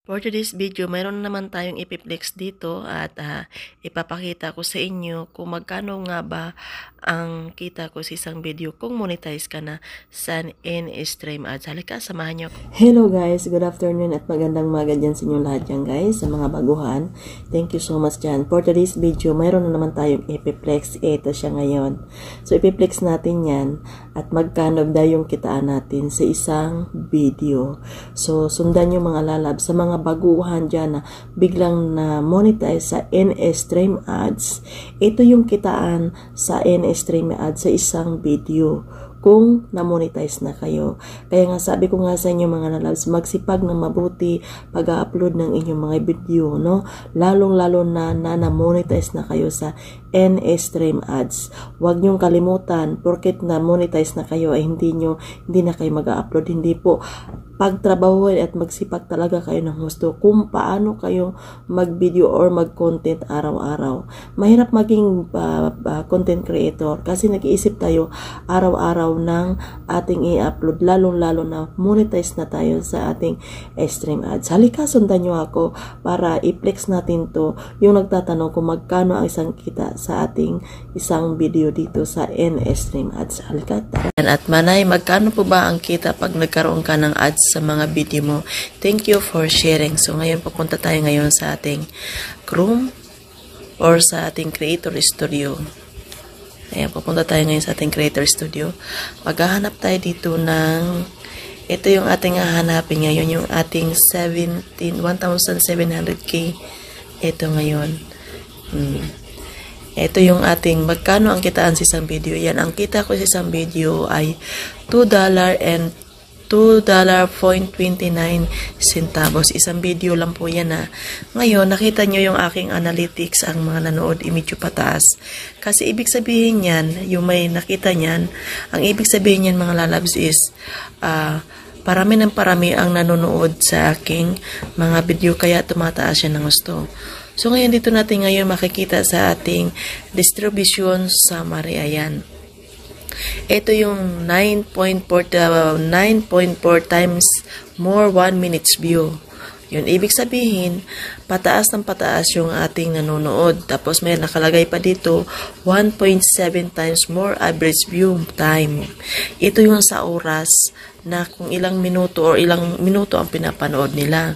For today's video, mayroon naman tayong ipiplex dito at ipapakita ko sa inyo kung magkano nga ba ang kita ko sa isang video kung monetize ka na sa in-stream ads. Halika, samahan nyo. Hello guys, good afternoon at magandang maga dyan sa inyo lahat dyan guys, sa mga baguhan. Thank you so much dyan. For today's video, mayroon na naman tayong ipiplex. Ito siya ngayon. So ipiplex natin yan at magkano daw yung kitaan natin sa isang video. So sundan nyo mga lalab sa mga baguhan dyan na biglang na monetize sa in-stream ads. Ito yung kitaan sa in-stream ads sa isang video kung na-monetize na kayo. Kaya nga sabi ko nga sa inyo mga lalabs, magsipag na mabuti pag-upload ng inyong mga video, no? Lalong-lalo na na-monetize na kayo sa in-stream ads. Huwag niyong kalimutan, porket na-monetize na kayo ay hindi na kayo mag-upload. Hindi po, pagtrabahuin at magsipag talaga kayo ng gusto kung paano kayo mag-video or mag-content araw-araw. Mahirap maging content creator kasi nag-iisip tayo araw-araw ng ating i-upload, lalong-lalo na monetize na tayo sa ating stream ads. Halika, sundan nyo ako para i-flex natin to, yung nagtatanong kung magkano ang isang kita sa ating isang video dito sa in-stream ads. Halika, tara. At Manay, magkano po ba ang kita pag nagkaroon ka ng ads sa mga video mo? Thank you for sharing. So ngayon pupunta tayo ngayon sa ating Chrome or sa ating Creator Studio. Ayan, pupunta tayo ngayon sa ating Creator Studio. Maghahanap tayo dito ng, ito yung ating hahanapin ngayon, yung ating 1,700k. Ito ngayon. Ito yung ating magkano ang kitaan sa isang video. Yan, ang kita ko sa isang video ay $2 and $2.29 centavos. Isang video lang po yan na. Ngayon, nakita nyo yung aking analytics, ang mga nanood, medyo pataas. Kasi ibig sabihin yan, yung may nakita nyan, ang ibig sabihin yan mga lalabs is, parami ng parami ang nanonood sa aking mga video, kaya tumataas yan ng gusto. So ngayon dito natin ngayon makikita sa ating distribution summary. Ayan. Ito yung 9.4 times more 1 minutes view. Yun, ibig sabihin, pataas ng pataas yung ating nanonood. Tapos may nakalagay pa dito, 1.7 times more average view time. Ito yung sa oras na kung ilang minuto or ilang minuto ang pinapanood nila.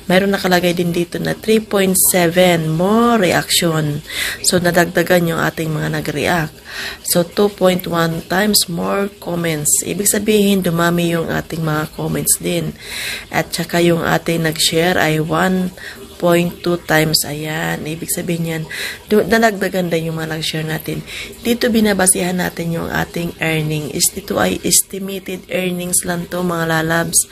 Mayroon nakalagay din dito na 3.7 more reaction. So, nadagdagan yung ating mga nag-react. So, 2.1 times more comments. Ibig sabihin, dumami yung ating mga comments din. At saka yung ating nag-share ay 1.2 times. Ayan. Ibig sabihin yan, nalagdagan din yung mga nag-share natin. Dito binabasihan natin yung ating earning. Ito ay estimated earnings lang to mga lalabs.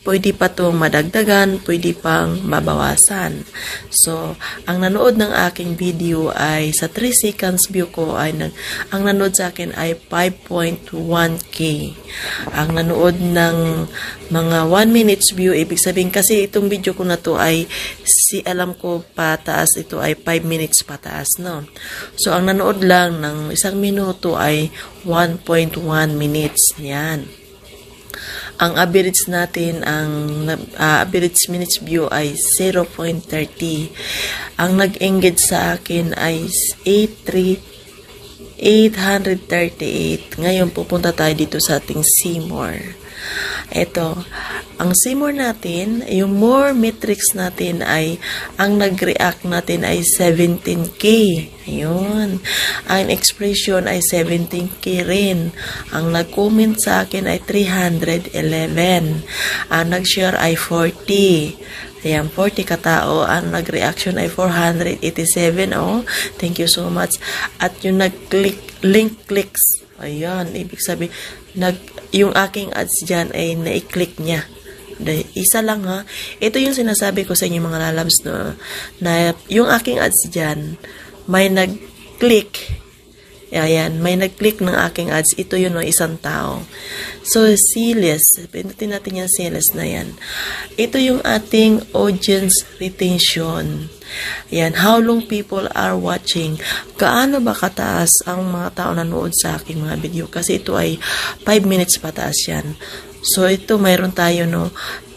Pwede pa itong madagdagan, pwede pang mabawasan. So, ang nanood ng aking video ay sa 3 seconds view ko ay ang nanood sa akin ay 5.1k. Ang nanood ng mga 1 minutes view, ibig sabihin kasi itong video ko na to ay alam ko pataas, ito ay 5 minutes pataas, no? So, ang nanood lang ng 1 minuto ay 1.1 minutes. Yan. Ang average natin, ang average minutes view ay 0.30. Ang nag-engage sa akin ay 838. Ngayon, pupunta tayo dito sa ating see more. Ito, ang see more natin, yung more metrics natin ay, ang nag-react natin ay 17k. Ayun. Ang expression ay 17k rin. Ang nag-comment sa akin ay 311. Ang nag-share ay 40. Ayan, 40 katao. Ang nag-reaction ay 487. Oh, thank you so much. At yung nag-click, link clicks. Ayan, ibig sabihin, yung aking ads dyan ay na-click niya. Isa lang ha. Ito yung sinasabi ko sa inyo mga lalabs, no, na yung aking ads dyan, may nag-click. Ayan, may nag-click ng aking ads. Ito yun, no, isang tao. So, sales. Pinutin natin yung sales na yan. Ito yung ating audience retention. Ayan, how long people are watching. Gaano ba kataas ang mga tao nanood sa aking mga video? Kasi ito ay 5 minutes pataas yan. So, ito mayroon tayo, no,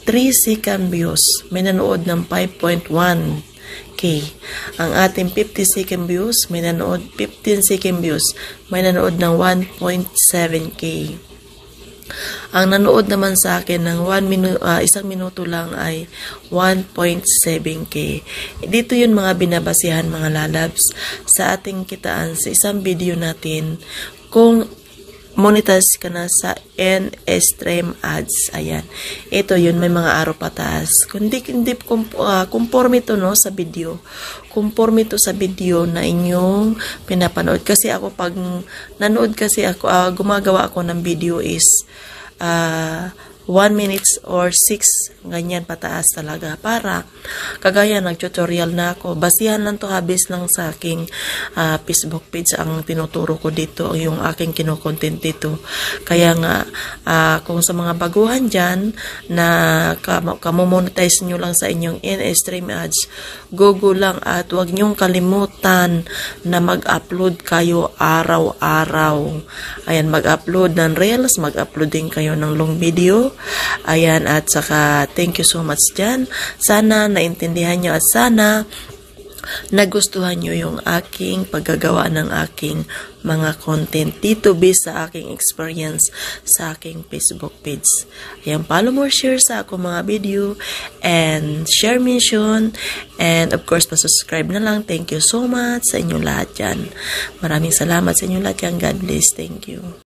3 second views, may nanood ng 5.1K. Ang ating 50 second views, may nanood 15 second views, may nanood ng 1.7K. Ang nanood naman sa akin ng 1 minuto lang ay 1.7K. Dito yun mga binabasihan mga lalabs sa ating kitaan sa isang video natin kung monetize ka na sa in-stream ads. Ayan. Ito yun, may mga arrow pataas. Kundi conforme to no sa video. Conforme to sa video na inyong pinapanood. Kasi ako pag nanood kasi ako, gumagawa ako ng video is 1 minutes or 6, ganyan pataas talaga. Para, kagaya nag-tutorial na ako, basihan lang to habis lang sa aking Facebook page ang tinuturo ko dito, yung aking kinokontent dito. Kaya nga, kung sa mga baguhan dyan, na kamomonetize nyo lang sa inyong in-stream ads, go lang at huwag nyong kalimutan na mag-upload kayo araw-araw. Ayan, mag-upload ng reels, mag-upload din kayo ng long video. Ayan, at saka thank you so much dyan. Sana naintindihan nyo at sana nagustuhan nyo yung aking paggagawa ng aking mga content dito based sa aking experience sa aking Facebook page. Ayan, follow more, share sa ako mga video and share mention and of course pa-subscribe na lang. Thank you so much sa inyong lahat dyan. Maraming salamat sa inyong lahat dyan. God bless. Thank you.